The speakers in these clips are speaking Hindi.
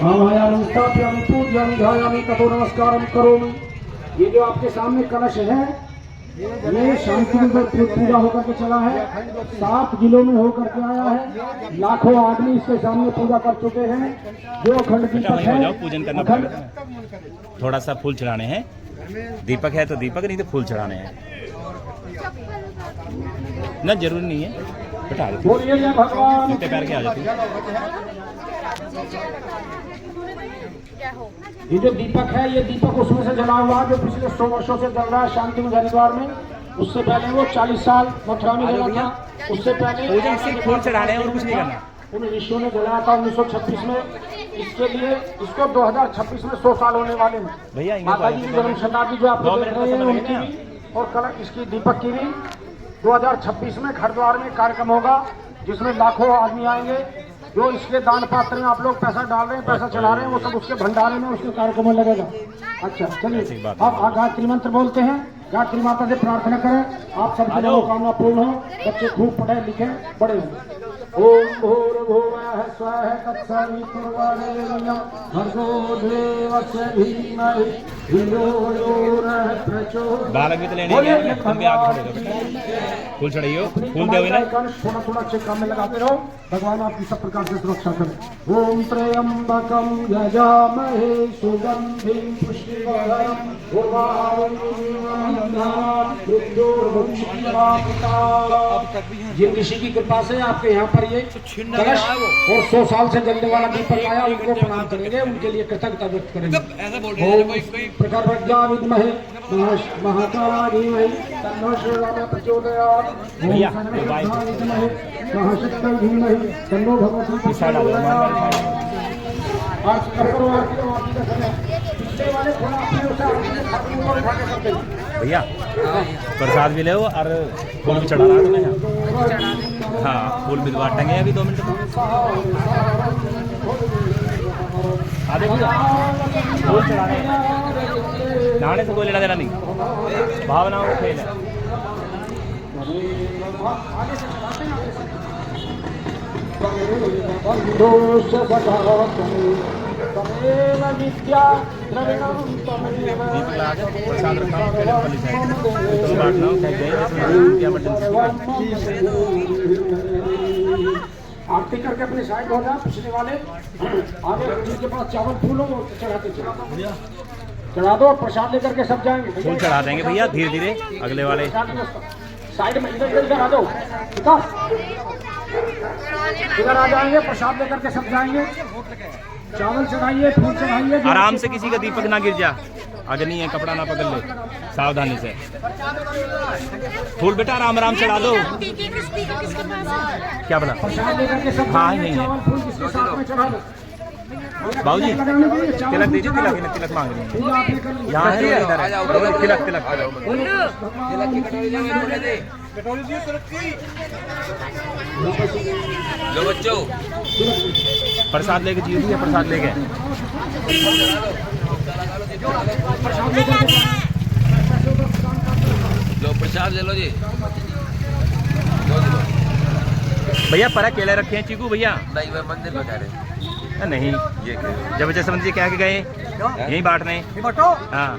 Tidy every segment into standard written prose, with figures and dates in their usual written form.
आमायामि स्थापयामि पूजयामि ध्यायामि ततो नमस्कारं करोमि। ये जो आपके सामने कलश है ये शांति पूजा होकर के चला है, 7 जिलों में होकर के आया है। लाखों आदमी इसके सामने पूजा कर चुके हैं। जो अखंड दीपक है पूजन करना पड़ेगा, थोड़ा सा फूल चढ़ाने हैं। दीपक है तो दीपक, नहीं तो फूल चढ़ाने हैं ना, जरूरी नहीं है। बैठा बोलिए भगवान पैर के आ जाते। ये जो दीपक है ये दीपक उसमें से जला हुआ जो पिछले 100 वर्षों से जल रहा है शांति में हरिद्वार में। उससे पहले वो 40 साल मथुरा में जला था। उससे पहले सिर्फ फूल चढ़ाने हैं और कुछ नहीं करना। उन ऋषियों ने जलाया था 1926 में। इसके लिए इसको 2026 में 100 साल होने वाले हैं। भैया माता जी की जन्म शताब्दी जो आप देख रहे हैं उनकी भी और कल इसकी दीपक की भी 2026 में हरिद्वार में कार्यक्रम होगा जिसमें लाखों आदमी आएंगे। जो इसके दान पात्र में आप लोग पैसा डाल रहे हैं, पैसा चला रहे हैं, वो सब उसके भंडारे में उसके कार्यक्रम में लगेगा। अच्छा चलिए अब गायत्री मंत्र बोलते हैं। गायत्री माता से प्रार्थना करें आप सबकी मनोकामना पूर्ण हो, बच्चे खूब पढ़े लिखे बड़े हों। ओम भूर्भुवः स्वः तत्सवितुर्वरेण्यं भर्गो देवस्य धीमहि धियो यो नः प्रचोदयात्। बालक भी तो लेने गए, तुम भी आगे खड़े हो बेटा। फूल चढ़ाइयो, फूल दे ना। थोड़ा थोड़ा चेक में लगाते रहो, भगवान आपकी सब प्रकार से सुरक्षा करें। ओम त्र्यंबकं यजामहे सुगंधिं पुष्टिवर्धनम् जिन ऋषि की कृपा से आपके यहाँ पर ये कलश और 100 साल से जलने वाला दीपक आया उनको प्रणाम करेंगे, उनके लिए कृतज्ञता व्यक्त करेंगे। प्रखर प्रज्ञा विद्महे महाकालीमहि तन्नो श्रीराम प्रचोदयात्। महाशक्ति धीमहि तन्नो भगवती प्रचोदयात्। आज करो आरती का समय। पिछले वाले थोड़ा अपने उठा के करते हैं भैया, प्रसाद भी ले और फूल भी चढ़ा रहा है। हाँ फूल भी बांटेंगे अभी 2 मिनट में। आधे फूल चढ़ाने, नहाने से कोई लेना देना नहीं, भावनाओं का खेल है। आरती करके अपने साइड हो जाए। पिछले वाले आगे जिनके पास चावल फूल हो वो चढ़ाते चढ़ा दो और प्रसाद लेकर के सब जाएंगे। फूल चढ़ा देंगे भैया धीरे धीरे। अगले वाले साइड में इधर आ जाओ, इधर आ जाएंगे, प्रसाद लेकर के सब जाएंगे। चावल चढ़ाइए, फूल चढ़ाइए। आराम से, किसी का दीपक ना गिर जा, अग्नि है कपड़ा ना पकड़ ले, सावधानी से। फूल बेटा आराम आराम चढ़ा दो। क्या बोला? हाँ नहीं है बाबूजी, तिलक दीजिए, तिलक मांग रहे हैं। यहाँ है तिलक तिलक लो बच्चों प्रसाद लेके जी भैया, प्रसाद लेके लो प्रसाद ले लो जी। भैया पर केले रखे हैं चीकू भैया। नहीं मैं मंदिर में कह रहे नहीं, ये जब जसवंत जी क्या के गए यहीं बांटने। हाँ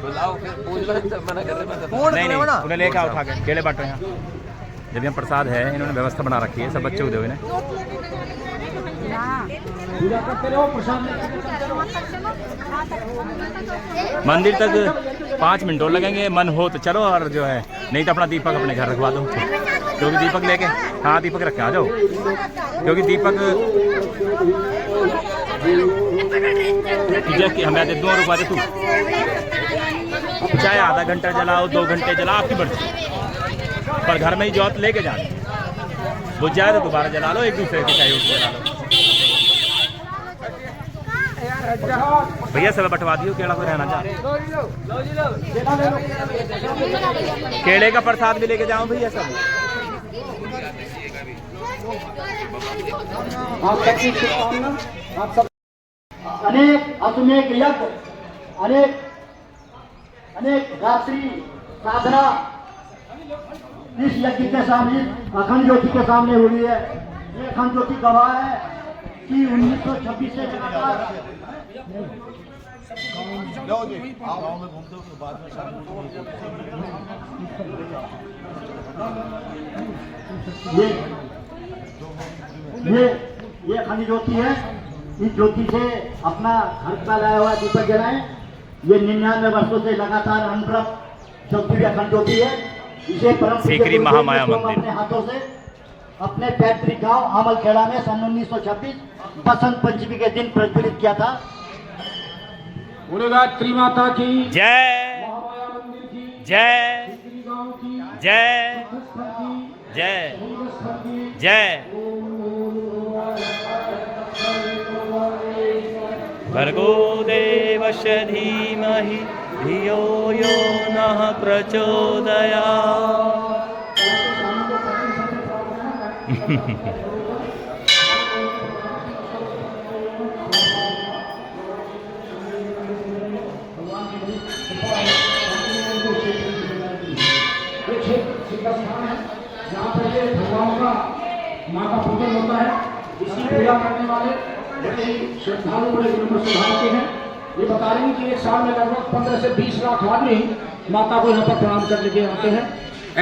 नहीं नहीं, उन्हें लेके आओ उठा के केले बांट रहे हैं। जब यहाँ प्रसाद है इन्होंने व्यवस्था बना रखी है, सब बच्चे उदय हुए ने। मंदिर तक 5 मिनट और लगेंगे, मन हो तो चलो, और जो है नहीं तो अपना दीपक अपने घर रखवा दो। क्योंकि दीपक लेके, हाँ दीपक रख के आ जाओ, क्योंकि दीपक तुझे हमें दे 2 रुपया दे तू, चाहे आधा घंटा जलाओ 2 घंटे जलाओ, आपकी मर्जी, पर घर में ही जोत लेके जाना। बुझ जाए तो दोबारा जला लो, एक दूसरे के चाहे उठ जला लो। भैया सब बंटवा दियो, केड़ा को रहना जा। केले का प्रसाद भी लेके जाओ भैया सब। अनेक अश्वमेध यज्ञ, अनेक गायत्री साधना इस यज्ञ के सामने अखंड ज्योति के सामने हुई है। ये अखंड ज्योति गवाह है कि 1926 से लगातार ये अखंड ज्योति है। इस ज्योति से अपना घर का लाया हुआ दीपक जलाएं। ये 99 वर्षों से लगातार अनवरत चलती हुई अखंड ज्योति है। इसे परम सीकरी महामाया मंदिर अपने हाथों से अपने पैतृक गांव आमलखेड़ा में सन 1926 बसंत पंचमी के दिन प्रज्वलित किया था। बोले गायत्री माता की जय महामाया मंदिर की जय सीकरी गांव की जय स्थल की जय स्थल की जय। भर्गो देवस्य धीमहि धियो यो नः प्रचोदयात्। ये क्षेत्र सिद्धस्थान है जहाँ पर ये भगवान का माँ का पूजन होता है। इसकी पूजा करने वाले बड़े ही श्रद्धालु बड़े विनम्र स्वभाव के हैं। ये बता रहे हैं कि एक साल में लगभग 15 से 20 लाख आदमी माता को यहाँ पर प्रणाम करने के आते हैं।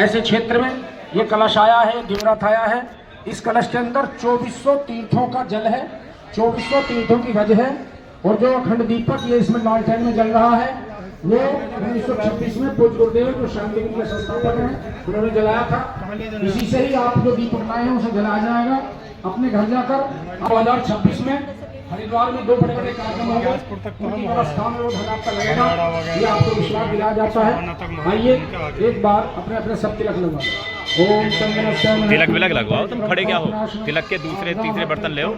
ऐसे क्षेत्र में ये कलश आया है, दिवरात आया है। इस कलश के अंदर 2400 तीर्थों का जल है, 2400 तीर्थों की वजह है। और जो अखंड दीपक ये इसमें लालटेन में जल रहा है वो 1926 में पूज्य गुरुदेव जो शांति के संस्थापक हैं उन्होंने जलाया था। इसी से ही आप जो दीपक लाए हैं उसे जलाया जाएगा अपने घर जाकर। 2026 में हरिद्वार में 2 बड़े-बड़े कार्यक्रम होंगे, उनकी व्यवस्था में वो धन आपका लगेगा, ये आपको विश्वास दिलाया जाता है। आइए एक बार अपने अपने सब तिलक लगवा। ओम चंदन तिलक विलक लगवाओ, तुम खड़े क्या हो? तिलक के दूसरे तीसरे बर्तन ले आओ।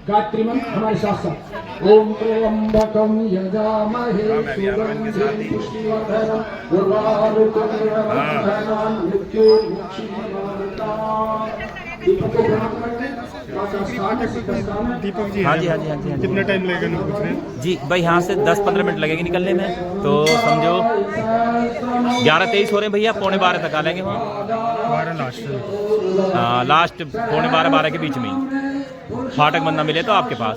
गायत्री मंत्र हमारे साथ साथ ओम त्र्यंबकं यजामहे सुगंधिं पुष्टिवर्धनम् उर्वारुकमिव दीपक को प्रणाम करते हैं। दीपक जी हाँ जी हाँ जी हाँ जी हाँ जी। कितना टाइम लगेगा पूछ रहे हैं? जी भाई यहाँ से 10-15 मिनट लगेंगे निकलने में, तो समझो 11:23 हो रहे हैं भैया, 11:45 तक आ लेंगे वहाँ। 12 लास्ट लास्ट 11:45-12 के बीच में ही फाटक बंदा मिले तो आपके पास।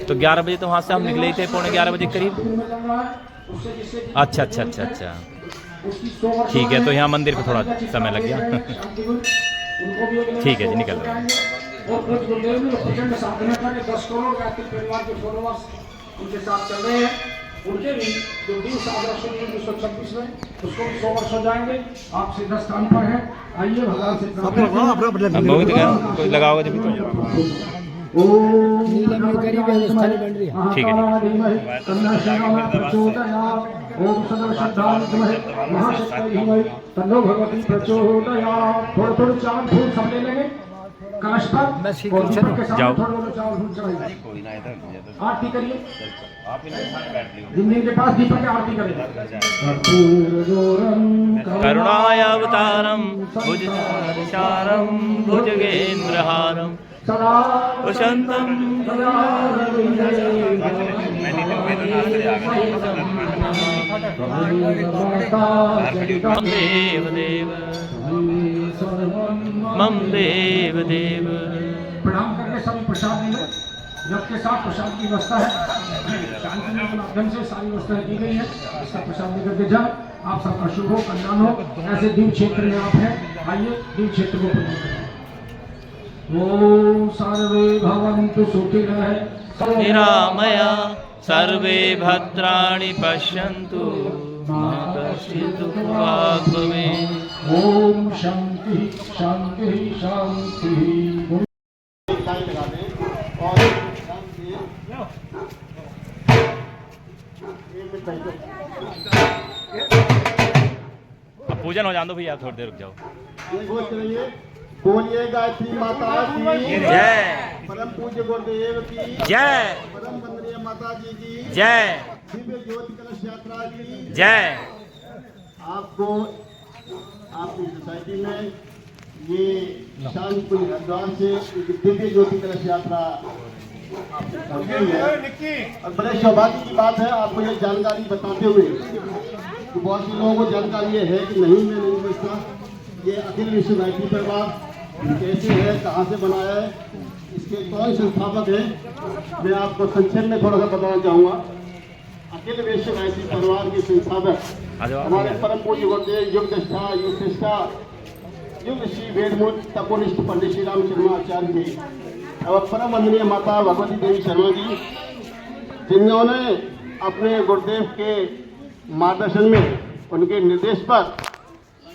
तो 11 बजे तो वहाँ से हम निकले ही थे, 11:15 बजे करीब। अच्छा अच्छा अच्छा अच्छा ठीक है, तो यहाँ मंदिर को थोड़ा समय लग गया। ठीक है जी, निकल रहे हैं। और कुछ गुरुदेव ने प्रचंड साधना करके 10 करोड़ गायत्री परिवार के फॉलोअर्स उनके साथ चल रहे हैं। उनके भी जो 20 आदर्श 1926 में उसको 100 वर्ष हो जाएंगे। आप सीधा स्थान पर हैं, आइए भगवान से कोई लगाओगे जब तो। ठीक है ओम सदर श्रद्धामहे महाशक्ति तन्नो भगवती प्रचोदयात्। थोड़ा थोड़ा चावल फूल सब ले लेंगे कलश पर और दीपक के साथ थोड़ा थोड़ा चावल फूल चढ़ाइए। आरती करिए, जिन के पास दीपक की आरती करें। करुणाय अवतारम भुजचारम भुजगेन्द्रहारम वसंतम देव देव मम देव देव। प्रणाम करके सभी प्रसाद ले लो। जब के साथ प्रसाद की व्यवस्था है, शांति के माध्यम से सारी व्यवस्थाएं की गई है। इसका प्रसाद लेकर के जाए, आप सबका शुभ हो, कल्याण हो। ऐसे दीव क्षेत्र में आप हैं, आइए दीव क्षेत्र को प्रणाम करें। ओम सर्वे भवन्तु सुखिनः निरामया सर्वे भद्राणि पश्यन्तु मा कश्चित् दुःखभाग् भवेत्। ओम शांति शांति शांति। अब पूजन हो जान दो भैया, थोड़ी देर रुक जाओ। बोलिए गायत्री माता की जय, परम पूज्य गुरुदेव की जय, परम वंदनीय माता जी की जय, दिव्य ज्योति कलश यात्रा की जय। आपको आपकी सोसाइटी में ये शांतिपुर हरिद्वार से एक दिव्य ज्योति कलश यात्रा आपसे पहुंची है। और बड़े सौभाग्य की बात है आपको ये जानकारी बताते हुए तो बहुत से लोगों को जानकारी ये है कि नहीं, मैं नहीं समझता। ये अखिल विश्व गायत्री परिवार कैसे है, कहाँ से बनाया है, इसके कौन संस्थापक है, मैं आपको संक्षेप में थोड़ा सा बताना चाहूँगा। अखिल विश्व गायत्री परिवार के संस्थापक हमारे परम पूज्य गुरुदेव युग दृष्टा युग श्रेष्ठा युग श्री वेदमूल तपोनिष्ठ पंडित श्री राम शर्मा आचार्य जी और परम वंदनीय माता भगवती देवी शर्मा जी, जिन्होंने अपने गुरुदेव के मार्गदर्शन में, उनके निर्देश पर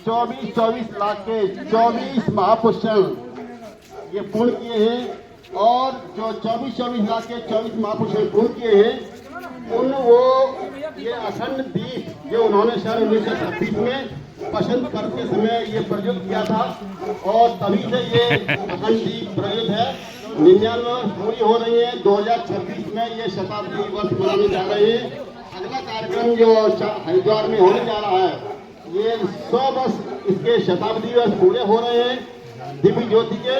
24 लाख के 24 महापुरुषण ये पूर्ण किए हैं। और जो 24 लाख के 24 महापुरुषण पूर्ण किए हैं, ये अखंड दीप जो उन्होंने सन 1936 में पसंद करते समय ये प्रयुक्त किया था और तभी से ये अखंड दीप प्रयुक्त है। 99 वर्ष पूरी हो रही है, 2026 में ये शताब्दी वर्ष मनाने जा रहे हैं। अगला कार्यक्रम जो हरिद्वार में होने जा रहा है, ये 100 वर्ष इसके शताब्दी वर्ष पूरे हो रहे हैं दिव्य ज्योति के,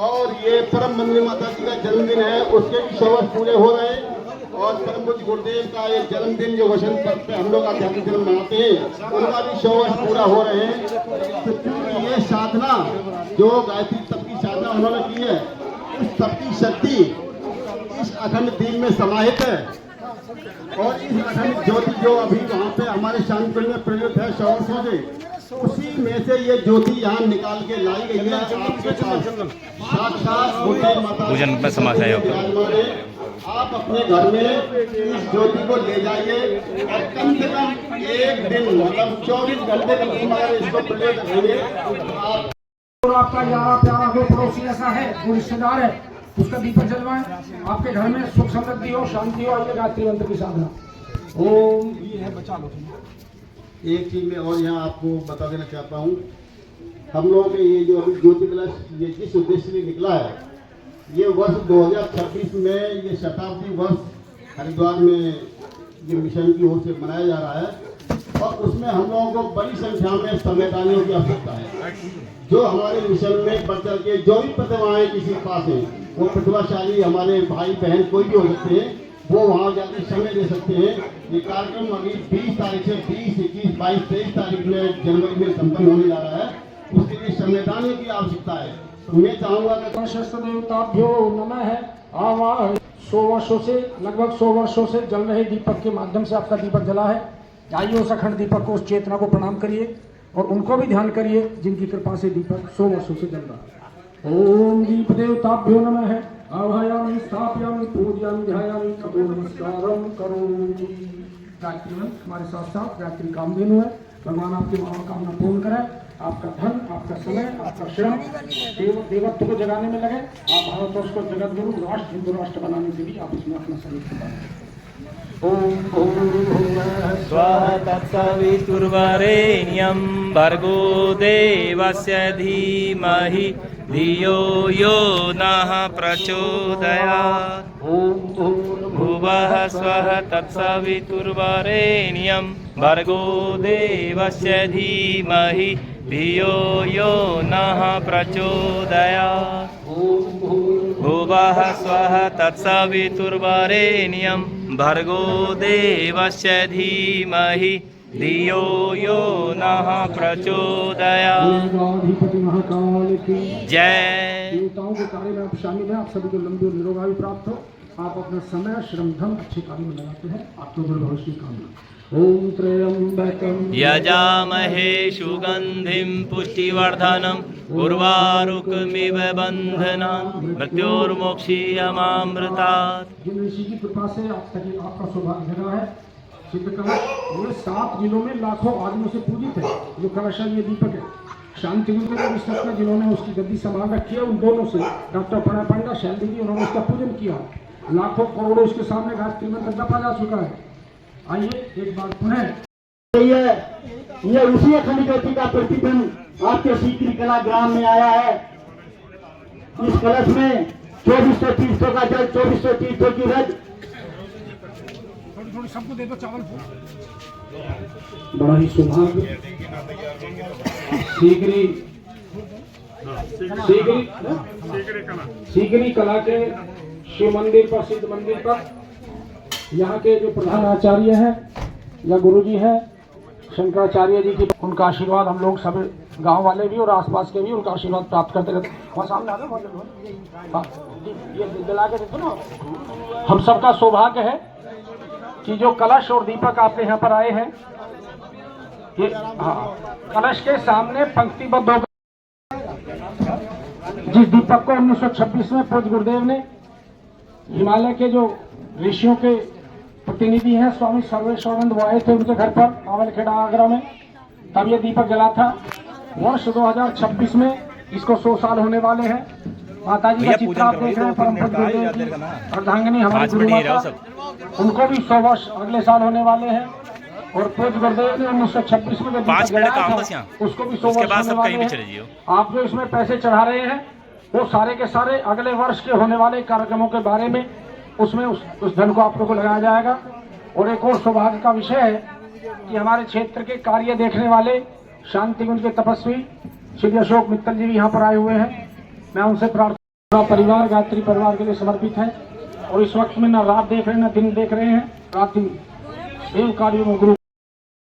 और ये परम वंदनीय माता जी का जन्मदिन है, उसके भी 100 वर्ष पूरे हो रहे हैं। और परम पूज्य गुरुदेव का ये जन्मदिन जो वसंत पंचमी पे हम लोग आध्यात्मिक जन्म मनाते हैं, उनका भी 100 वर्ष पूरा हो रहे हैं। तो क्योंकि ये साधना जो गायत्री तप की साधना उन्होंने की है, उस तप की शक्ति इस अखंड दीप में समाहित है। और इस अखंड ज्योति जो अभी वहाँ पे हमारे शांतिकुंज में प्रयुक्त है 100 वर्षों से, उसी में से ये ज्योति यहाँ निकाल के लाई गई है। आपके साक्षात गुरुदेव माता आप अपने घर में इस ज्योति को ले जाइए और कम से कम एक दिन मतलब 24 घंटे तक इसको प्रयोग करेंगे। और आपका यारा प्यारा हो, पड़ोसी ऐसा है, वो रिश्तेदार है, उसका दीपक जलवाएं, आपके घर में सुख समृद्धि हो, शांति हो। आइए गायत्री मंत्र की साधना। ओम ये है, बचा लो। एक चीज मैं और यहाँ आपको बता देना चाहता हूँ, हम लोगों के ये जो अभी ज्योति कलश ये जिस उद्देश्य से निकला है, ये वर्ष 2026 में ये शताब्दी वर्ष हरिद्वार में ये मिशन की ओर से मनाया जा रहा है। और उसमें हम लोगों को बड़ी संख्या में संवैधानियों की आवश्यकता है, जो हमारे मिशन में बढ़ चढ़ के जो भी प्रतिभाएं किसी के पास हैं, वो प्रतिभाशाली हमारे भाई बहन कोई भी हो सकते हैं, वो वहाँ जाकर समय दे सकते हैं। ये कार्यक्रम अभी 20 तारीख से 20, 21, 22, 23 तारीख में जनवरी में संपन्न होने जा रहा है। उसके लिए संवैधानियों की आवश्यकता है। तो मैं चाहूँगा कि शस्त्र देवताभ्यो नमः है। आवाह 100 वर्षों से, लगभग 100 वर्षों से जल रहे दीपक के माध्यम से आपका दीपक जला है। आइए उस अखंड दीपक को, उस चेतना को प्रणाम करिए और उनको भी ध्यान करिए जिनकी कृपा से दीपक 100 वर्षों से जल रहा है। ओम दीप देवताभ्यो नमः है। आवाहयामि स्थापयामि पूजयामि ध्यायामि तपो नमस्कारं करोमि। गायत्री मंत्र हमारे साथ साथ गायत्री कामधेनु है। भगवान आपकी मनोकामना पूर्ण करें, आपका धन, आपका समय, आपका श्रम देवत्व को जगाने में लगे। आप भारतवर्ष को जगत गुरु राष्ट्र हिंदू राष्ट्र बनाने के लिए आप इसमें अपना शरीर बनाएं। स्वः तत्सवितुर्वरेण्यं भर्गो देवस्य धीमहि धियो यो नः प्रचोदयात्। भुवः स्वः तत्सवितुर्वरेण्यं भर्गो देवस्य धीमहि धियो यो नः प्रचोदयात्। भुवः स्वः तत्सवितुर्वरेण्यं भर्गो देवस्य धीमहि धियो यो नः प्रचोदयात्। अधिपति महाकाल की जय। देवताओं के कार्य में आप शामिल हैं। आप सभी को लंबी और निरोग आयु प्राप्त हो। आप अपना समय, श्रम, धन अच्छे कार्य में लगाते हैं। आपको भविष्य की कामना। ओम त्र्यंबकं यजामहे सुगंधिं पुष्टिवर्धनम् उर्वारुकमिव बन्धनान् मृत्योर्मोक्षीयमामृतात्। जिन ऋषि की कृपा से आप तक आपका सौभाग्य जगा है, सिद्ध कलश ये 7 जिलों में लाखों आदमियों से पूजित है। जो कलश है, ये दीपक है। शांतिकुंज के विश्वस्त में जिन्होंने उसकी गद्दी संभाल रखी है, उन दोनों से डॉक्टर प्रणय पंडा, शैलजी जी, उन्होंने उसका पूजन किया। लाखों करोड़ों उसके सामने गायत्री मंत्र जपा जा चुका है। आइए एक बार पुनः ये उसी अखंड ज्योति का प्रतिबिंब आपके सीकरी कला ग्राम में आया है। इस कलश में 2400 तीर्थों का जल, 2400 तीर्थों की रज। थोड़ी सबको दे दो चावल। बड़ा ही सौभाग्य। सीकरी कला के शिव मंदिर पर, सिद्ध मंदिर पर यहाँ के जो प्रधान आचार्य हैं या गुरुजी हैं, शंकराचार्य जी की उनका आशीर्वाद हम लोग सब गांव वाले भी और आसपास के भी उनका आशीर्वाद प्राप्त करते रहते। वहाँ सामने आ गए, ये दिला के देखो ना। हम सबका सौभाग्य है कि जो कलश और दीपक आपके यहाँ पर आए हैं, ये कलश के सामने पंक्तिबद्ध होकर जिस दीपक को 1926 में पूज्य गुरुदेव ने हिमालय के जो ऋषियों के प्रतिनिधि हैं स्वामी सर्वेश्वरानंद वो आए थे उनके घर पर नावलखेड़ा आगरा में, तब ये दीपक जला था। वर्ष 2026 में इसको 100 साल होने वाले हैं। माता जी का चित्र आप देख रहे हैं, परम पूज्य गुरुदेव की अर्धांगिनी हमारी गुरु माता, उनको भी 100 वर्ष अगले साल होने वाले हैं। और पूज्य गुरुदेव ने 1926 में जो दीपक जलाया था उसको भी 100 वर्ष होने वाले हैं। आप जो इसमें पैसे चढ़ा रहे हैं वो सारे के सारे अगले वर्ष के होने वाले कार्यक्रमों के बारे में उसमें उस धन को आप लोगों को लगाया जाएगा। और एक और सौभाग्य का विषय है कि हमारे क्षेत्र के कार्य देखने वाले शांतिकुंज के तपस्वी श्री अशोक मित्तल जी भी यहाँ पर आए हुए हैं। मैं उनसे प्रार्थना, परिवार गायत्री परिवार के लिए समर्पित है और इस वक्त में न रात देख रहे हैं न दिन देख रहे हैं, रात दिन देव कार्यों में गुरु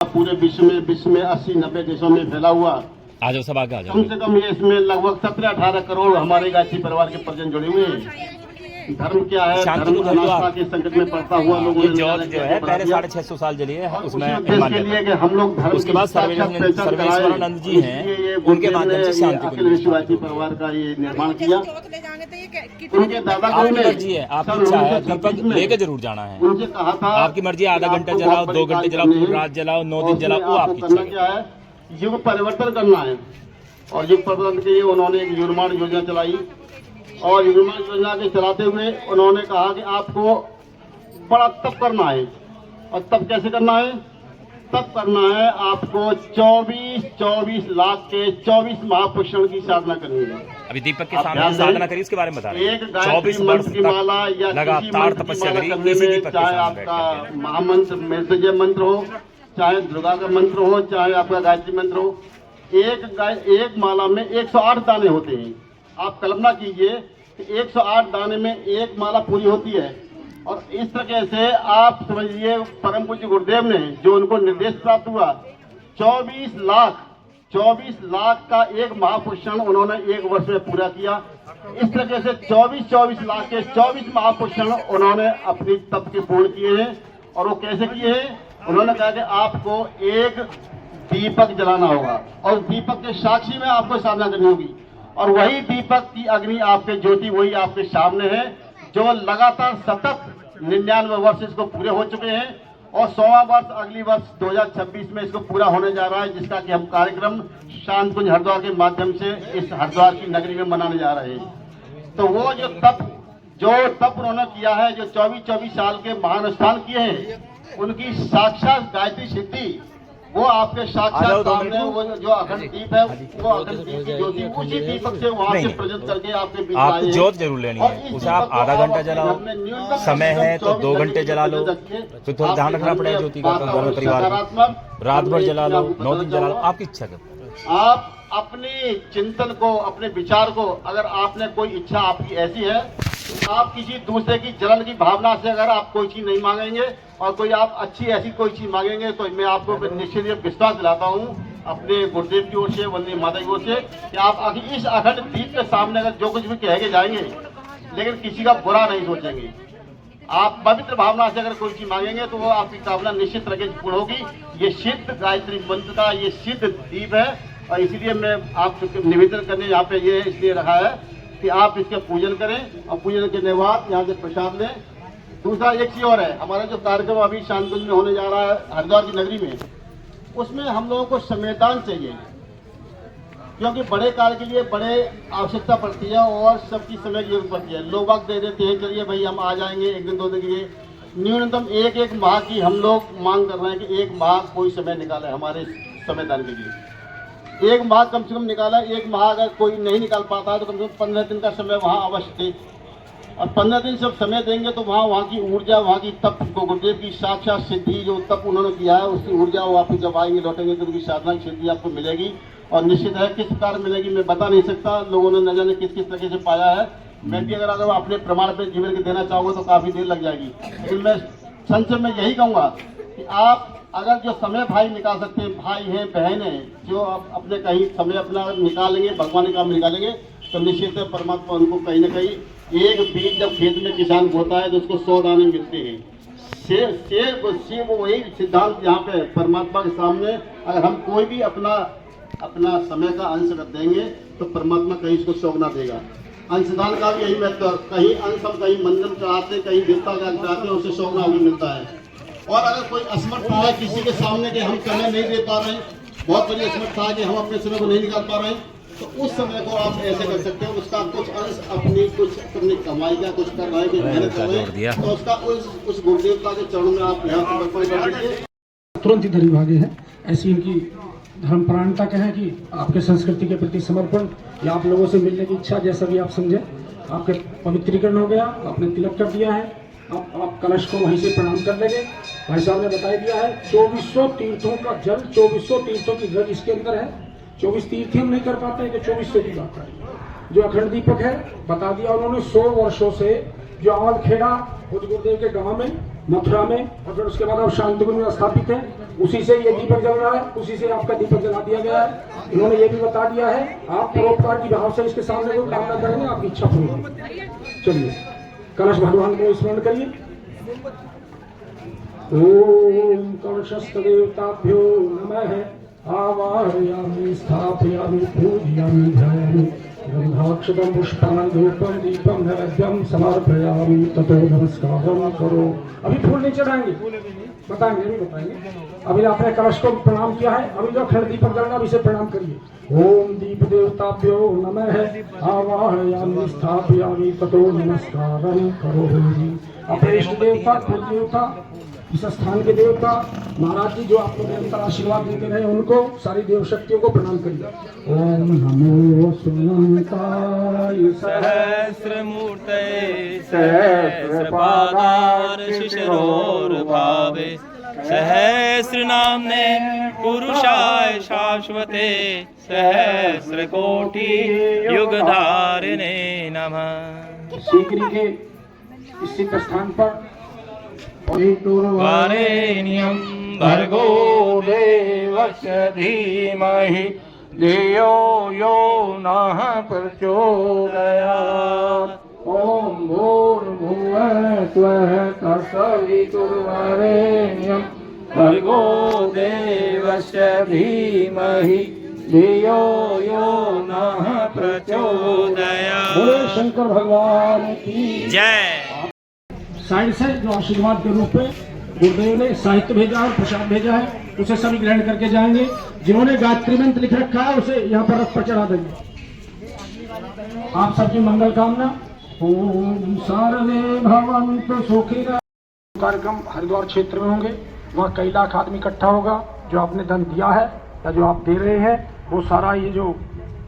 पूरे विश्व में 80-90 देशों में फैला हुआ। आ जाओ सब आगे आ जाओ। कम से कम ये इसमें लगभग 17-18 करोड़ हमारे गायत्री परिवार के परिजन जुड़े हुए हैं। धर्म क्या है, धर्म अनास्था के संकट में पड़ता हुआ लोगों ने जो है पहले 650 साल जली है उसमें के लिए कि हम लोग धर्म उसके बाद सर्वेश्वरानंद जी हैं, उनके माध्यम से शांति विश्ववासी परिवार का ये निर्माण किया। उनके दादा आपकी मर्जी है, आपकी इच्छा है, दीपक लेके जरूर जाना है। उनसे कहा था आपकी मर्जी, आधा घंटा जलाओ, 2 घंटे जलाओ, पूरी रात जलाओ, 9 दिन जलाओ, वो आपकी इच्छा है। क्या है, युग परिवर्तन करना है और युग परिवर्तन के लिए उन्होंने एक युग्मान योजना चलाई और युग्मान योजना के चलाते हुए उन्होंने कहा कि आपको बड़ा तप करना है। और तप कैसे करना है? तप करना है आपको 24 लाख के 24 महापुरुषों की साधना करनी है। अभी दीपक के सामने साधना करी उसके बारे में बता रहे हैं। 24 वर्ष की माला या लगातार तपस्या करी, इसी दीपक के चाहे आपका महामंत्र मृत्युंजय मंत्र हो, चाहे दुर्गा का मंत्र हो, चाहे आपका गायत्री मंत्र हो, एक माला में 108 दाने होते हैं। आप कल्पना कीजिए कि 108 दाने में एक माला पूरी होती है। और इस तरह से आप समझिए परम पूज्य गुरुदेव ने जो उनको निर्देश प्राप्त हुआ 24 लाख का एक महापुरुषण उन्होंने एक वर्ष में पूरा किया। इस तरह से 24 लाख के 24 महापुरुषण उन्होंने अपनी तप के पूर्ण किए हैं। और वो कैसे किए हैं? उन्होंने कहा कि आपको एक दीपक जलाना होगा और दीपक के साक्षी में आपको साधना करनी होगी। और वही दीपक की अग्नि आपके ज्योति वही आपके सामने है जो लगातार सतत 99 वर्ष इसको पूरे हो चुके हैं और 100वां वर्ष अगली वर्ष 2026 में इसको पूरा होने जा रहा है, जिसका कि हम कार्यक्रम शांतिकुंज हरिद्वार के माध्यम से इस हरिद्वार की नगरी में मनाने जा रहे हैं। तो वो जो तप उन्होंने किया है, जो 24 साल के महान अनुष्ठान किए हैं, उनकी साक्षात गायत्री सिद्धि वो आपके साक्षात सामने वो जो अखंड दीप है वो अखंड दीप की ज्योति उसी दीपक से वहाँ से प्रज्वलित करके आपके बीच आप ज्योत जरूर लेनी है। उसे आप आधा घंटा जलाओ, समय है तो 2 घंटे जला लो, तो थोड़ा ध्यान रखना पड़ेगा ज्योति का। घर में परिवार रात भर जला लो, 9 दिन जला लो, आपकी इच्छा कर। आप अपने चिंतन को, अपने विचार को, अगर आपने कोई इच्छा आपकी ऐसी है, आप किसी दूसरे की जलन की भावना से अगर आप कोई चीज नहीं मांगेंगे और कोई आप अच्छी ऐसी कोई चीज मांगेंगे तो मैं आपको निश्चित विश्वास दिलाता हूँ अपने गुरुदेव की ओर से, वंदनी माता की ओर से, कि आप इस अखंड दीप के सामने अगर जो कुछ भी कह के जाएंगे लेकिन किसी का बुरा नहीं सोचेंगे। आप पवित्र भावना से अगर कोई चीज मांगेंगे तो वो आपकी कामना निश्चित तरह से पूर्ण होगी। ये सिद्ध गायत्री मंत्र का ये सिद्ध दीप है और इसीलिए मैं आपको निवेदन करने यहाँ पे ये इसलिए रखा है कि आप इसके पूजन करें और पूजन करने के बाद यहाँ से प्रसाद लें। दूसरा एक चीज और है, हमारा जो कार्यक्रम अभी शांतिकुंज में होने जा रहा है हरिद्वार की नगरी में, उसमें हम लोगों को समयदान चाहिए क्योंकि बड़े कार्य के लिए बड़े आवश्यकता पड़ती है और सबकी समय की जरूरत पड़ती है। लोग वक्त दे देते हैं, चलिए भाई हम आ जाएंगे 1 दिन 2 दिन के लिए। न्यूनतम एक माह की हम लोग मांग कर रहे हैं कि 1 माह कोई समय निकाले हमारे समयदान के लिए। 1 माह कम से कम निकाला। 1 माह अगर कोई नहीं निकाल पाता है तो कम से कम 15 दिन का समय वहाँ अवश्य दे। और 15 दिन जब समय देंगे तो वहाँ की ऊर्जा, वहाँ की तप को गुरुदेव की साक्षात सिद्धि जो तप उन्होंने किया है उसकी ऊर्जा वो आपको जब आएंगे लौटेंगे तो उनकी साधना की सिद्धि आपको मिलेगी। और निश्चित है किस प्रकार मिलेगी मैं बता नहीं सकता, लोगों ने न जाने किस किस तरह से पाया है। मैं भी अगर अपने प्रमाण पे जीवन के देना चाहूँगा तो काफ़ी देर लग जाएगी, लेकिन मैं संक्षेप में यही कहूँगा कि आप अगर जो समय भाई निकाल सकते हैं, भाई हैं बहन हैं, जो अपने कहीं समय अपना निकालेंगे, भगवान के काम में निकालेंगे, तो निश्चित है परमात्मा उनको कहीं ना कहीं एक बीज जब खेत में किसान बोता है तो उसको 100 दाने मिलते हैं। सेब वही सिद्धांत यहाँ पे परमात्मा के सामने अगर हम कोई भी अपना समय का अंश कर देंगे तो परमात्मा कहीं इसको शौक ना देगा। अंशदान का भी यही महत्व, कहीं अंश हम कहीं मंदिर चढ़ाते, कहीं देवता का चढ़ाते हैं, उससे शौक ना भी मिलता है। और अगर कोई असमर्थता है किसी के सामने कि हम समय नहीं दे पा रहे हैं, बहुत बड़ी असमर्थता है कि हम अपने समय को नहीं निकाल पा रहे हैं, तो उस समय को आप ऐसे कर सकते हो, उसका कुछ अंश अपनी कमाई का कुछ कर रहे हैं, कुछ मेहनत कर रहे हैं, तो उसका उस गुरुदेवता के चरणों में आप यहाँ से समर्पण कर दीजिए। तुरंत इधर ही भागे हैं। ऐसी इनकी धर्मपरायणता कहें कि आपके संस्कृति के प्रति समर्पण या आप लोगों से मिलने की इच्छा, जैसा भी आप समझे। आपके पवित्रीकरण हो गया, आपने तिलक कर दिया है, अब आप कलश को वहीं से प्रणाम कर लेंगे। भाई साहब ने बता दिया है 2400 तीर्थों का जल, 2400 तीर्थों की गज इसके अंदर है। 24 तीर्थ हम नहीं कर पाते हैं, तो 2400 की बात है। जो अखंड दीपक है बता दिया उन्होंने, 100 वर्षों से जो अवल खेड़ा गुरुदेव के गांव में, मथुरा में, और फिर उसके बाद अब शांतिकुंज में स्थापित है, उसी से ये दीपक जल रहा है, उसी से आपका दीपक जला दिया गया है। इन्होंने ये भी बता दिया है आप परोपकार की भाव से इसके सामने कोई कामना करेंगे, आपकी इच्छा पूरी होगी। चलिए कलश भगवान को स्मरण करिए। ओम कलशस्थ देवताभ्यो नमः। आवाहयामि स्थापयामि पूजयामि ध्यायामि गंधाक्षतं पुष्पाणि धूपं दीपं नैवेद्यं समर्पयामि ततो नमस्कारं करो। अभी फूल नहीं चढ़ाएंगे, बताएंगे, अभी बताएंगे। अभी आपने कलश को प्रणाम किया है, अभी जो अखंड दीपक जल रहा है इसे प्रणाम करिए। ओम दीप देवताभ्यो नमः। आवाहयामि स्थापयामि ततो नमस्कारं करो। अपने इष्ट देवता, कुल देवता, इस स्थान के देवता महाराज जी जो आपको निरंतर आशीर्वाद देते रहे, उनको सारी देव शक्तियों को प्रणाम करिए। ओम नमो सुनंताय सहस्रमूर्तये सहस्रपादार शिशिरोर्भावे सहस्रनाम्ने पुरुषाय शाश्वते सहस्रकोटि युगधारिणे नमः। सीकरी के इस सिद्ध स्थान पर वारेण्यं भर्गो देवस्य धीमहि धियो यो नः प्रचोदयात्। ओम भूर्भुवः स्वः तत्सवितुर्वरेण्यं भर्गो देवस्य धीमहि धियो यो नः प्रचोदयात्। बोले शंकर भगवान की जय। साइड से जो आशीर्वाद के रूप में गुरुदेव ने साहित्य भेजा और प्रसाद भेजा है, उसे सभी ग्रहण करके जाएंगे। जिन्होंने गायत्री मंत्र लिख रखा है उसे यहाँ पर रथ पर चढ़ा देंगे। आप सबकी मंगल कामना। ओम सर्वे भवन्तु सुखिनः। कार्यक्रम हरिद्वार क्षेत्र में होंगे, वहाँ कई लाख आदमी इकट्ठा होगा। जो आपने धन दिया है या जो आप दे रहे हैं, वो सारा ये जो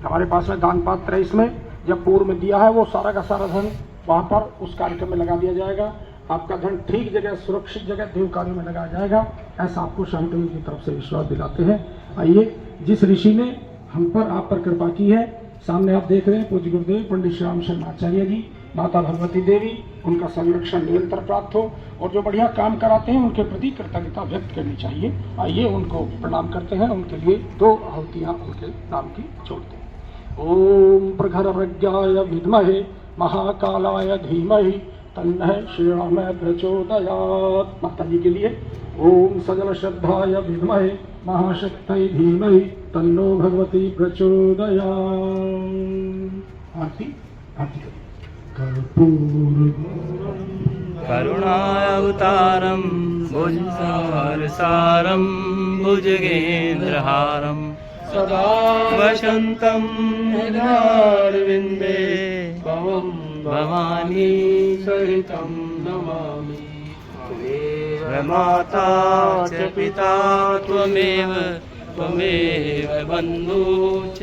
हमारे पास में दान पात्र है, इसमें जब पूर्व में दिया है वो सारा का सारा धन वहाँ पर उस कार्यक्रम में लगा दिया जाएगा। आपका धन ठीक जगह, सुरक्षित जगह देव कार्यों में लगाया जाएगा, ऐसा आपको शाही टीवी की तरफ से विश्वास दिलाते हैं। आइए, जिस ऋषि ने हम पर, आप पर कृपा की है, सामने आप देख रहे हैं पूज्य गुरुदेव पंडित श्री राम शर्मा आचार्य जी, माता भगवती देवी, उनका संरक्षण निरंतर प्राप्त हो, और जो बढ़िया काम कराते हैं उनके प्रति कृतज्ञता व्यक्त करनी चाहिए। आइए उनको प्रणाम करते हैं, उनके लिए 2 आहुतियाँ उनके नाम की छोड़ते हैं। ओम प्रखरप्रज्ञाय विद्महे महाकालाय धीमहि तन्नः श्रीरामः प्रचोदयात्। माता जी के लिए ओम सजल श्रद्धाय विद्महे महाशक्तये धीमहि तन्नो भगवती प्रचोदयात्। आरती आरती कर्पूर करुणावतारं भुजगेन्द्रहारं भुजगेन्द्रहारं सदा वसन्तं हृदयारविन्दे भवानी सहितं नमामि। त्वमेव माता च पिता त्वमेव बन्धुः च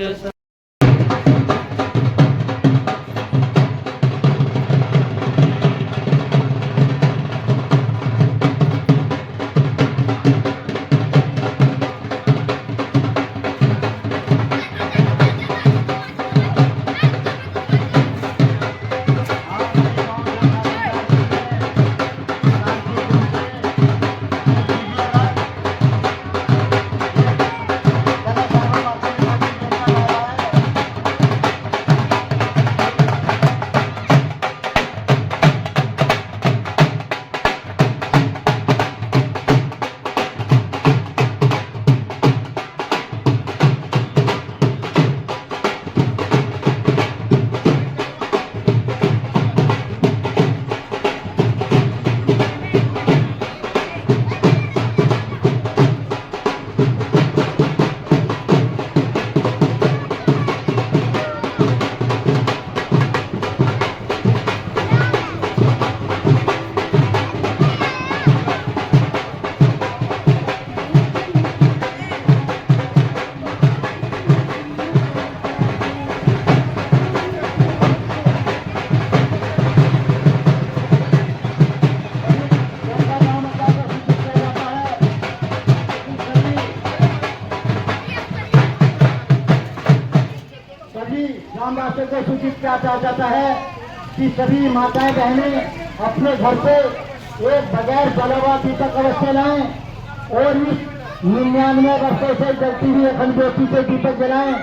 ग्राम राष्ट्र को सूचित किया जाता है कि सभी माताएं बहनें अपने घर से एक बगैर जला हुआ दीपक अवश्य लाएं और इस 99 वर्षों से जलती हुई अखंड ज्योति से दीपक जलाएं।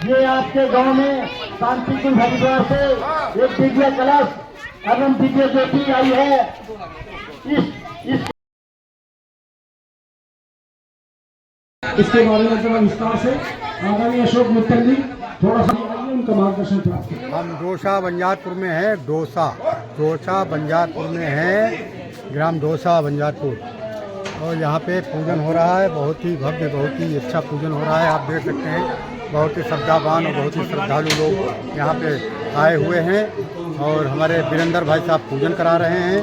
ये आपके गांव में शांतिकुंज हरिद्वार से एक दिव्य कलश एवं दिव्य ज्योति आई है। इसके बारे में जरा विस्तार से आदरणीय अशोक मित्तल जी थोड़ा सा उनका मार्गदर्शन प्राप्त करें। हम डोसा बंजारपुर में है। डोसा बंजारपुर में है, ग्राम डोसा बंजारपुर। और यहाँ पे पूजन हो रहा है, बहुत ही भव्य, बहुत ही अच्छा पूजन हो रहा है। आप देख सकते हैं बहुत ही श्रद्धावान और बहुत ही श्रद्धालु लोग यहाँ पे आए हुए हैं और हमारे वीरेंद्र भाई साहब पूजन करा रहे हैं।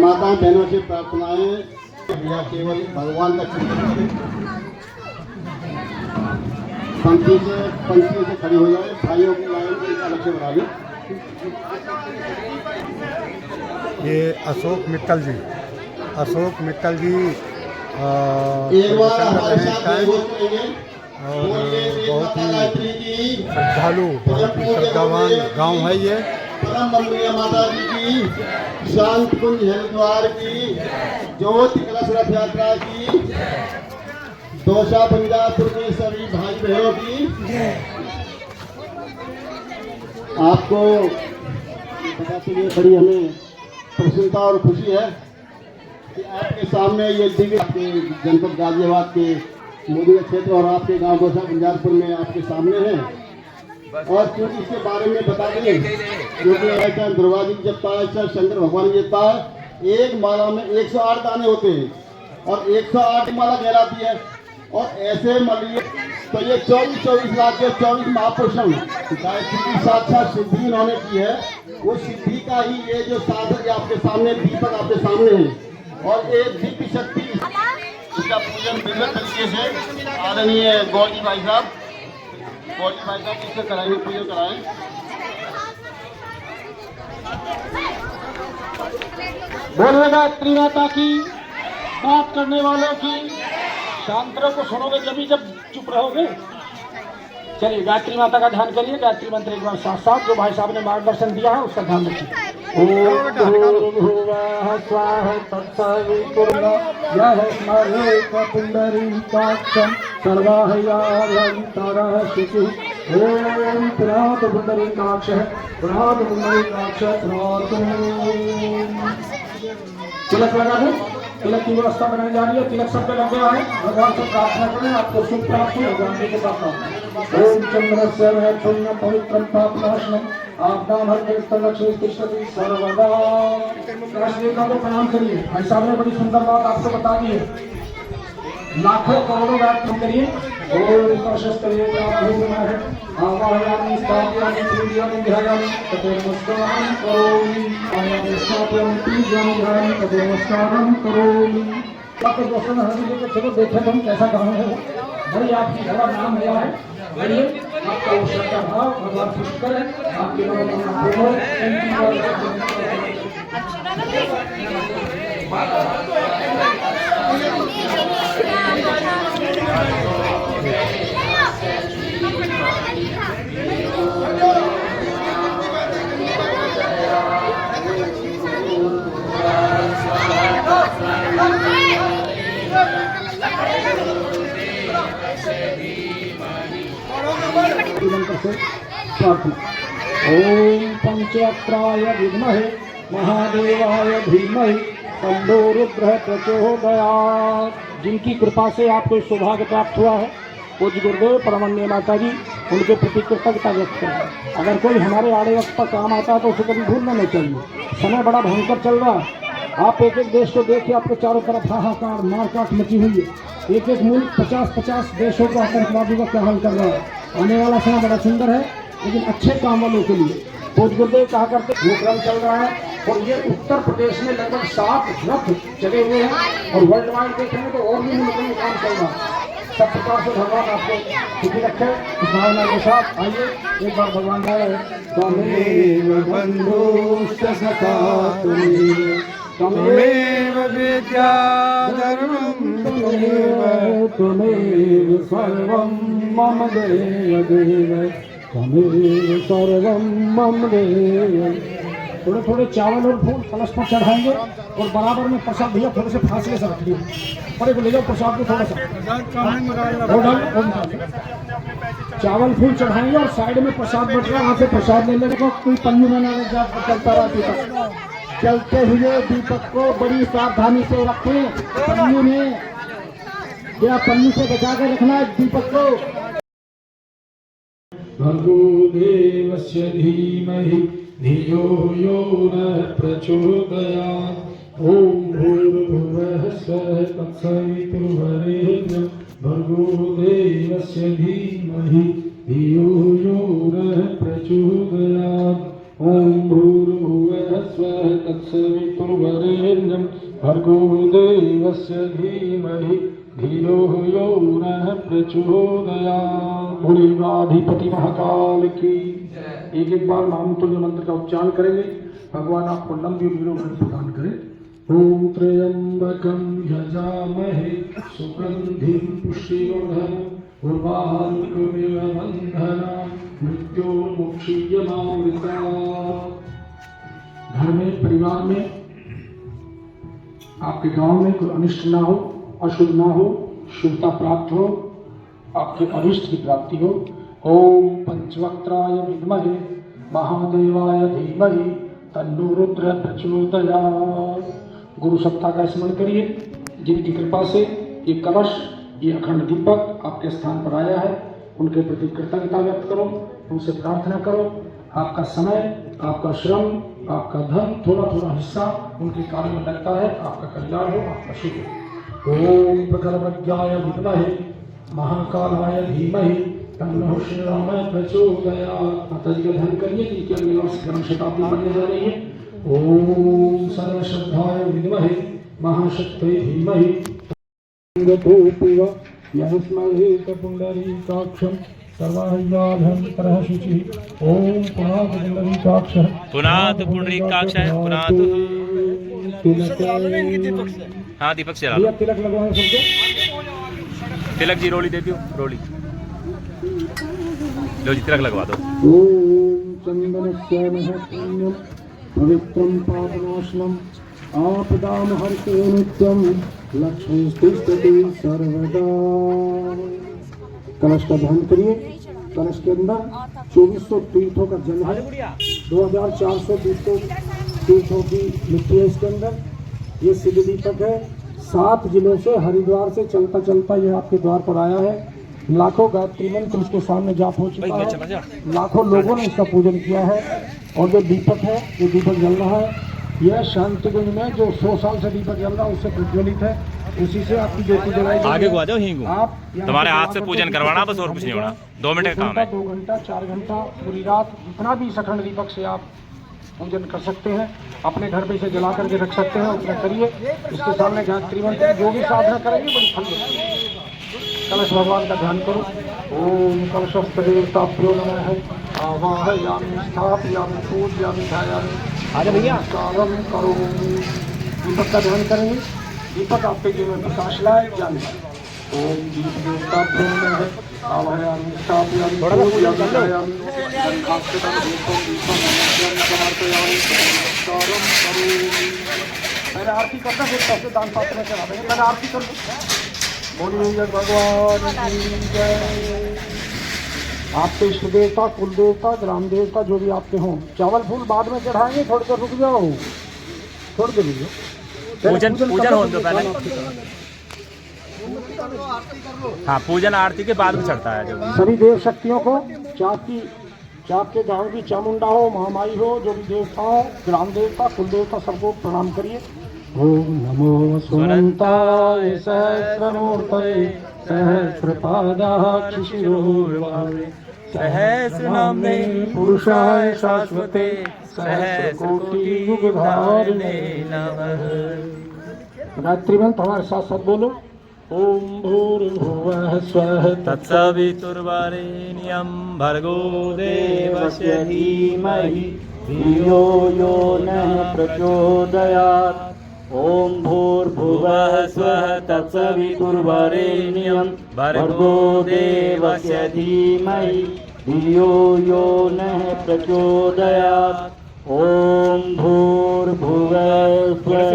माता बहनों से प्रार्थनाएं या केवल भगवान का चिंतन करें। पंक्ति से खड़ी हो जाए, भाइयों की लाइन अलग से बना ली। ये अशोक मित्तल जी और बहुत ही श्रद्धालु, बहुत ही श्रद्धावान गांव है ये। परम बंदनीय माता जी की शांत कुंज हरिद्वार की ज्योति कलश रथ यात्रा की डोसा बंजारपुर के सभी भाई बहनों की आपको बताते हुए बड़ी हमें प्रसन्नता और खुशी है कि आपके सामने ये दिव्य आपके जनपद गाजियाबाद के मोदी का क्षेत्र और आपके गांव डोसा बंजारपुर में आपके सामने है। और क्योंकि इसके बारे में बता दें, क्योंकि ऐसा दुर्गा जी जपता है, ऐसा शंकर भगवान जी जपता है। एक माला में 108 दाने होते हैं और 108 माला कहलाती है। और ऐसे मलिए तो ये 24 लाख के 24 महापुरुषों गायत्री की साक्षात सिद्धि इन्होंने की है। वो सिद्धि का ही ये जो साधक आपके सामने दीपक आपके सामने है और ये दिव्य शक्ति इसका पूजन दिव्य तरीके से आदरणीय गौरी भाई साहब इससे कराएंगे, पूजन कराएं। बोलिए गायत्री माता की। बात करने वालों की शांतरों को सुनोगे जब चुप रहोगे। चलिए गायत्री माता का ध्यान करिए। गायत्री मंत्र एक बार साथ साथ जो भाई साहब ने मार्गदर्शन दिया है उसका ध्यान रखिए। ओम भूर्भुवः स्वः तत्सवितुर्वरेण्यं स्मरेत् पुण्डरीकाक्षं सर्वहयालङ्कारः शुचिः। ओम पुरात पुण्डरीकाक्षः तिलक लगा दो। तिलक की व्यवस्था बनाई जा रही है। तिलक सब पे लग गया है। भगवान से प्रार्थना करें आपको सुख प्राप्त हो। भगवान जी के साथ ओम चंद्रस्य पुण्य पवित्रं पापनाशनम आपदाम हर लक्ष्मी तिष्ठति सर्वदा। राष्ट्रदेवता को प्रणाम करिए। भाई साहब ने बड़ी सुंदर बात आपको बता दी है। लाखों करोड़ों व्याख्यान करिए। ओम प्रशस्तये प्रार्थना आवाहयामि स्थापयामि पूजयामि ध्यायामि ततो नमस्कारं करोमि। आवाहयामि स्थापयामि पूजयामि ध्यायामि ततो नमस्कारं करोमि। आपके दोस्तों ने हमें को चलो देखें तुम कैसा गाँव है। भाई आपकी बड़ा नाम हुआ है। बढ़िए आपका वो श्रद्धा भाव भगवान खुश करें। आपके मनोकामना ओम पंचवक्त्राय विद्महे महादेवाय धीमहि तन्नो रुद्रः प्रचोदयात्। जिनकी कृपा से आपको सौभाग्य प्राप्त हुआ है, पूज्य गुरुदेव परमन्य माता जी उनके प्रति कृतज्ञता व्यक्त करें। अगर कोई हमारे आड़े वक्त पर काम आता है तो उसे कभी भूलना नहीं चाहिए। समय बड़ा भयंकर चल रहा है। आप एक एक देश को देखिए, आपके चारों तरफ हाहाकार मारकाट मची हुई है। एक एक मुल्क 50-50 देशों का आतंकवादी का क्या हाल कर रहा है। आने वाला समय बड़ा सुंदर है, लेकिन अच्छे काम वालों के लिए। पूज्य गुरुदेव कहा करते वो क्रम चल रहा है। और ये उत्तर प्रदेश में लगभग 7 रथ चले हुए हैं और वर्ल्ड वाइड देखेंगे तो और भी मुल्कों में काम चल रहा है। सब प्रकार से भगवान आपको सुखी रखे। इस भावना के साथ आइए एक बार भगवान का त्वमेव बन्धुश्च सखा त्वमेव विद्या धर्मं त्वमेव सर्वं मम देव देव त्वमेव सर्वं मम देव। थोड़े थोड़े चावल और फूल कलश पर चढ़ाएंगे और बराबर में प्रसाद भैया थोड़े से फासले से रख दिए, बड़े को ले जाओ प्रसाद को थोड़ा सा चावल फूल चढ़ाएंगे और साइड में प्रसाद बट रहा है, वहाँ से प्रसाद ले लेने को कोई पन्नी बना चलता रहा दीपक। चलते हुए दीपक को बड़ी सावधानी से रखें, पन्नी में या पन्नी से बचा कर रखना है दीपक को। भर्गो देवस्य धीमहि धियो यो नः प्रचोदयात्। ओम भूर्भुवः स्वः तत्सवितुर्वरेण्यं भर्गो देवस्य धीमहि धियो यो नः प्रचोदयात्। ओम भूर्भुवः स्वः तत्सवितुर्वरेण्यं भर्गो देवस्य धीमहि धियो यो नः प्रचोदयात्। भोलेनाधिपति महाकाल की। एक एक बार महामृत्युंजय मंत्र का उच्चारण करेंगे। भगवान आपको लंबी निरोग प्रदान करे। ओम त्र्यंबकं यजामहे सुगंधिं पुष्टिवर्धनम् उर्वारुकमिव बन्धनान् मृत्योर्मुक्षीयमामृतात्। घर में परिवार में आपके गांव में कोई अनिष्ट ना हो, अशुभ ना हो, शुभता प्राप्त हो, आपके अभिष्ट की प्राप्ति हो। ओम पंचवक्त्राय विद्महे महादेवाय धीमहि तन्नो रुद्र प्रचोदयात्। गुरु सत्ता का स्मरण करिए, जिनकी कृपा से ये कलश, ये अखंड दीपक आपके स्थान पर आया है, उनके प्रति कृतज्ञता व्यक्त करो, उनसे प्रार्थना करो। आपका समय, आपका श्रम, आपका धन, थोड़ा थोड़ा हिस्सा उनके कार्य में लगता है, आपका कल्याण हो, आपका शुभ हो। ओम प्रकल्पज्ञाय विद्महे महाकालाय धीमहि तन्नो श्रीराम प्रचोदयात्। माता जी का ध्यान करिए, जिनकी अगले वर्ष जन्म शताब्दी बनने जा रही है। ओम सर्वश्रद्धाय विद्महे महाशक्तये धीमहि तन्नो पुंडरीकाक्षं सर्वाह्याभ्यन्तरः शुचिः। ओम पुनातपुंडरीकाक्षः पुनातपुंडरीकाक्षः पुनातु। हाँ दीपक से भैया तिलक लगवाएं सबके। तिलक जी रोली देती हूँ, रोली लो जी, तिलक लगवा दो। ओम चंदनस्य महत्पुण्यं पवित्रं पापनाशनम् आपदां हरते नित्यं लक्ष्मीस्तिष्ठति सर्वदा। कलश का ध्यान करिए। कलश के अंदर 2400 तीर्थों का जल है, 2400 तीर्थों की मिट्टी है इसके अंदर। ये सिद्ध दीपक है, 7 जिलों से, हरिद्वार से चलता चलता ये आपके द्वार पर आया है। लाखों गायत्री मंत्र उसके सामने जाप हो चुका है, लाखों लोगों ने इसका पूजन किया है। और जो दीपक है, ये दीपक जल रहा है, यह शांतिकुंज में जो 100 साल से दीपक जल रहा है उससे प्रज्वलित है, उसी से आपकी ज्योति जलाई जाएगी। आगे को आ जाओ, हिंगू आप तुम्हारे हाथ से पूजन करवाना, बस और कुछ नहीं होना। 2 मिनट का काम है। 2 घंटा 4 घंटा पूरी रात जितना भी इस अखंड दीपक से आप पूजन कर सकते हैं, अपने घर पे इसे जला करके रख सकते हैं, उतना करिए। इसके सामने गायत्री मंत्र जो भी साधना करेंगे बड़ी फल मिलेगी। कलश भगवान का ध्यान करो। ओम कलशस्थ देवताभ्यो नमः आवाहयामि स्थापयामि पूजयामि ध्यायामि। आजा भैया नमस्कारं करोमि। दीपक का ध्यान करेंगे, दीपक आपके जीवन में प्रकाश लाए, ज्ञान लाए। ओम दीप देवताभ्यो नमः आवाहयामि स्थापयामि पूजयामि ध्यायामि। पहले आरती करना, फिर पैसे दान पात्र में चढ़ा देंगे। पहले आरती कर लो। बोलिए भगवान की जय। आपके इष्ट देवता, कुल देवता, ग्राम देवता जो भी आपके हों, चावल फूल बाद में चढ़ाएंगे, थोड़ी देर रुक जाओ, थोड़ी देर रुक जाओ। पूजन हो तो पहले। हाँ, पूजन आरती के बाद में चढ़ता है। जब सभी देव शक्तियों को, चाप के गाँव की चामुंडा हो, महामाई हो, जो भी देवता हो, ग्राम देवता, कुल देवता, सबको प्रणाम करिए। ओम नमो सुमंताय सहस्रमूर्तये सहस्रपादाय शिशिरोर्वावे सहस्रनामे पुरुषाय शाश्वते सहस्रकोटि युगधारिणे नमः। गायत्री मंत्र हमारे साथ साथ बोलो। ओम भूर्भुवः स्वः तत्सवितुर्वरेण्यं भर्गो देवस्य धीमहि धियो यो नः प्रचोदयात् ओम भूर्भुवः स्वः तत्सवितुर्वरेण्यं भर्गो देवस्य धीमहि धियो यो नः प्रचोदयात् ओम भूर्भुवः स्वः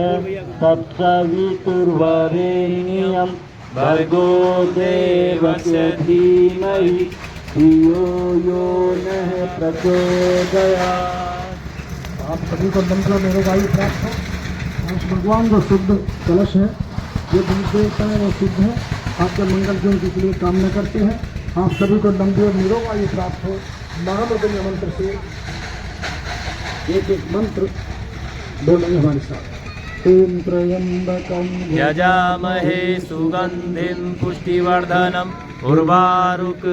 तत्सवितुर्वरेण्यं भर्गो देवस्य धीमहि धियो यो नः प्रचोदयात्। आप सभी को मंत्र मेरे वायु प्राप्त हो। आज भगवान जो शुद्ध कलश है, जो देवी देवता है वो शुद्ध है, आपके मंगल की उनके लिए कामना करते हैं। आप सभी को लंबी और निरोग आयु प्राप्त हो। महामृदंग मंत्र से एक एक मंत्र बोलेंगे हमारे साथ। ओम त्र्यंबकं यजामहे सुगंधिं पुष्टिवर्धनम् उर्वारुक।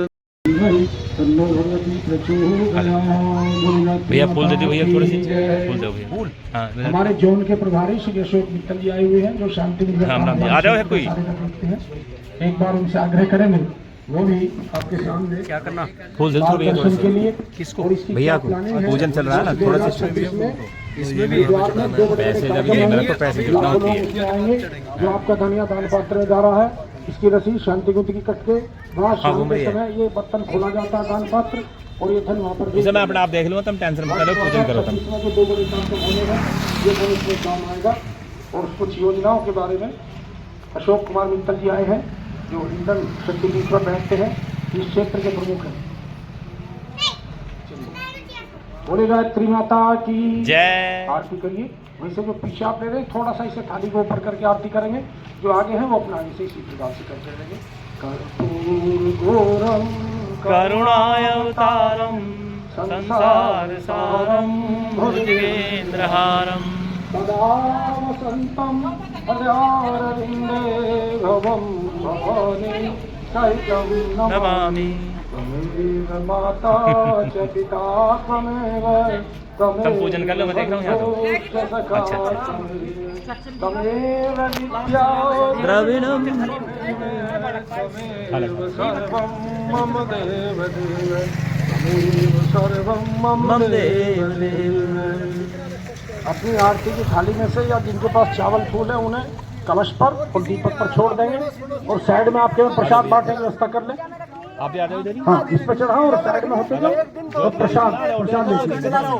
तन्नो भगवती प्रचोदयात्। भैया फूल दे दो भैया, थोड़ी सी फूल दो भैया। फूल हाँ हमारे जोन के प्रभारी श्री अशोक मित्तल जी आए हुए हैं, जो शांति निकेतन राम राम जी, आ जाओ है कोई। एक बार उनसे आग्रह करेंगे, वो भी आपके सामने क्या करना फूल दे दो भैया थोड़ा दर्शन के सा। लिए। किसको? और इसकी भैया क्या को प्लानिंग है? पूजन चल रहा है ना, थोड़ा सा इसमें भी पैसे जब ये मेरे को पैसे कितना होती है। आएंगे जो आपका धनिया दान पात्र में जा रहा है, इसकी रसीद शांति कुंज की कट के वहाँ शाम घूम के रही है। समय ये बर्तन खोला जाता है दान पात्र, और ये धन वहाँ पर इसे मैं अपने आप देख लूँगा, तुम टेंशन मत करो, पूजन करो तुम। इसमें जो 2 बड़े काम तो बनेगा, ये धन इसमें काम आएगा। और कुछ योजनाओं के बारे में अशोक कुमार मित्तल जी आए हैं, जो इंधन शक्तिपीठ पर बैठते हैं, इस क्षेत्र के प्रमुख हैं। बोले गायत्री माता की जय। आरती करिए। वैसे जो पीछे आप ले रहे हैं, थोड़ा सा इसे थाली को ऊपर करके आरती करेंगे। जो आगे हैं वो अपना आगे से इसी प्रकार से करते रहेंगे। कर्पूर घोरम करुणावतारं संसार सारं भुजगेन्द्रहारं सदा वसन्तं हृदयारविन्दे भवं भवानी सहितं नमामि। त्वमेव माता च पिता त्वमेव तुम पूजन कर लो, मैं देख रहा हूँ यहाँ तो। अच्छा। त्वमेव विद्या द्रविणं सर्वं मम देव देव त्वमेव सर्वं मम देव देव। अपनी आरती की थाली में से या जिनके पास चावल फूल है उन्हें कलश पर और दीपक पर छोड़ देंगे, और साइड में आपके प्रसाद बांटने की व्यवस्था कर लें। आप भी आ जाओ इधर ही। हाँ, इस पर चढ़ाओ और साइड में होते जाओ और प्रसाद लेते जाओ।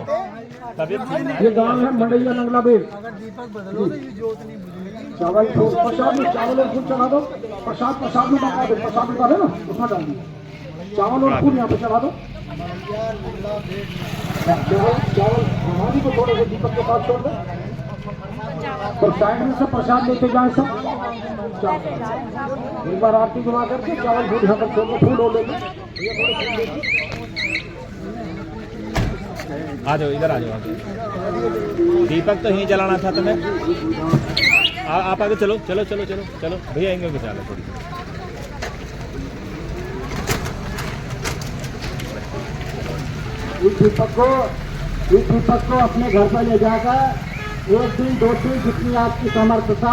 ये गांव है मंडैया नंगला बेल। चावल फूल प्रसाद में चावल और फूल चढ़ा दो। प्रसाद में डाल दो, प्रसाद में डाले ना उसमें डाल दीजिए। चावल और फूल यहाँ पे चढ़ा दो। चावल हमारी को थोड़े से दीपक के पास छोड़ दो, और साइड में से प्रसाद लेते जाए सब। एक बार आरती घुमा करके चावल फूल यहाँ पर छोड़ दो, फूल और ले लो। आ जाओ इधर, आ जाओ। दीपक तो यहीं जलाना था तुम्हें। आप आगे चलो चलो चलो चलो चलो भैया, आएंगे बचा लो थोड़ी। इस दीपक को अपने घर पर ले जाकर 1 दिन 2 दिन जितनी आपकी समर्थता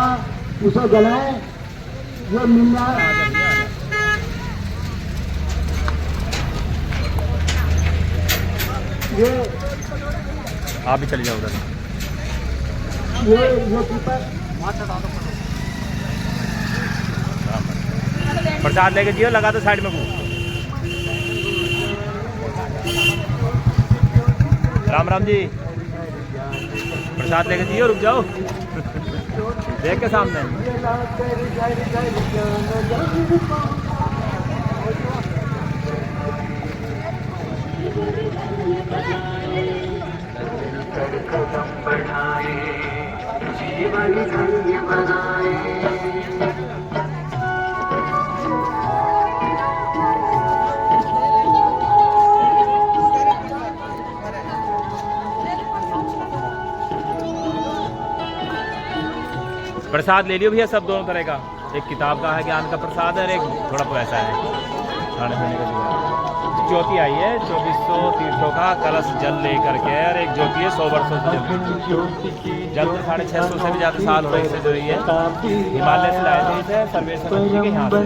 उसे जलाएं। ये मिलना ये आप भी चले जाओ उधर। ये दीपक प्रसाद लेके जियो, लगा दो साइड में वो। राम राम जी, प्रसाद लेके जियो, रुक जाओ। देख के सामने प्रसाद ले लियो भैया, सब दोनों तरह का। एक किताब का है, ज्ञान का प्रसाद है, और एक थोड़ा वैसा है खाने पीने का। ज्योति आई है 2400 तीर्थों का कलश जल लेकर के, और एक ज्योति है 100 वर्षों से जल जल तो 650 से भी ज़्यादा साल हो रहे इससे जो है हिमालय से लाए थे इसे सर्वेश्वर जी के यहाँ से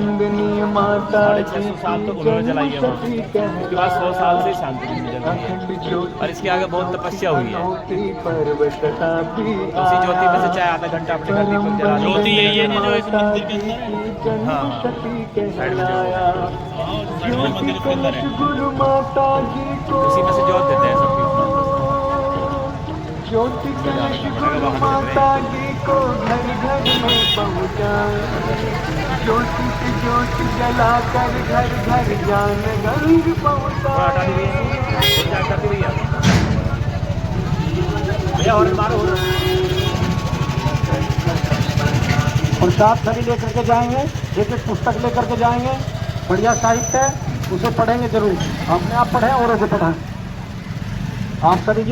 650 साल तो उन्होंने जलाई है वहाँ। उसके बाद 100 साल से शांति जल रही है, और इसके आगे बहुत तपस्या हुई है। उसी ज्योति में से चाहे आधा घंटा अपने घर दीपक जला ज्योति यही है जो इस मंदिर के अंदर है। हाँ साइड में मंदिर के अंदर है, उसी में से जोत देते हैं सब ज्योति गुरु माता जी को घर घर में पहुँचाए, ज्योति से ज्योति जलाकर घर घर जान गंग पहुँचाए। प्रसाद सभी लेकर के जाएंगे, एक एक पुस्तक लेकर के जाएंगे, बढ़िया साहित्य है, उसे पढ़ेंगे जरूर। अपने आप पढ़ें, औरों को पढ़ाएं। आप सभी